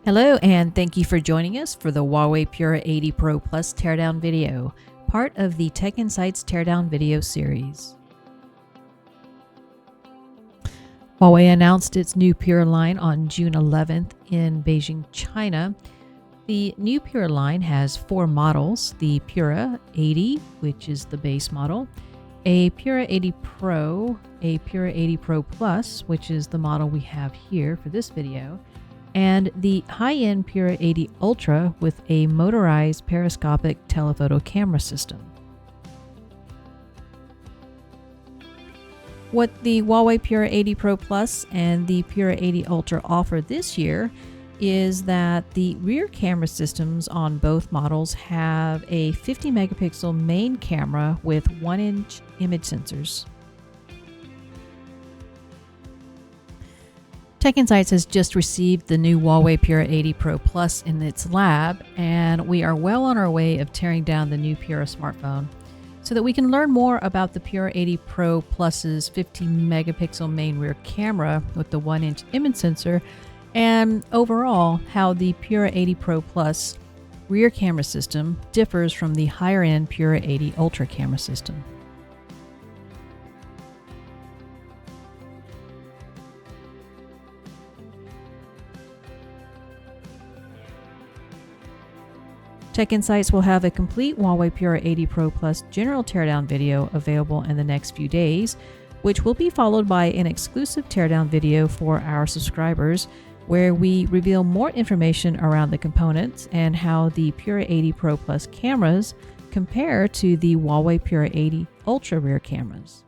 Hello, and thank you for joining us for the Huawei Pura 80 Pro Plus teardown video, part of the TechInsights teardown video series. Huawei announced its new Pura line on June 11th in Beijing, China. The new Pura line has four models: the Pura 80, which is the base model, a Pura 80 Pro, a Pura 80 Pro Plus, which is the model we have here for this video, and the high-end Pura 80 Ultra with a motorized periscopic telephoto camera system. What the Huawei Pura 80 Pro Plus and the Pura 80 Ultra offer this year is that the rear camera systems on both models have a 50 megapixel main camera with 1-inch image sensors. TechInsights has just received the new Huawei Pura 80 Pro Plus in its lab, and we are well on our way of tearing down the new Pura smartphone. So that we can learn more about the Pura 80 Pro Plus's 50 megapixel main rear camera with the 1-inch image sensor, and overall how the Pura 80 Pro Plus rear camera system differs from the higher-end Pura 80 Ultra camera system. TechInsights will have a complete Huawei Pura 80 Pro Plus general teardown video available in the next few days, which will be followed by an exclusive teardown video for our subscribers, where we reveal more information around the components and how the Pura 80 Pro Plus cameras compare to the Huawei Pura 80 Ultra rear cameras.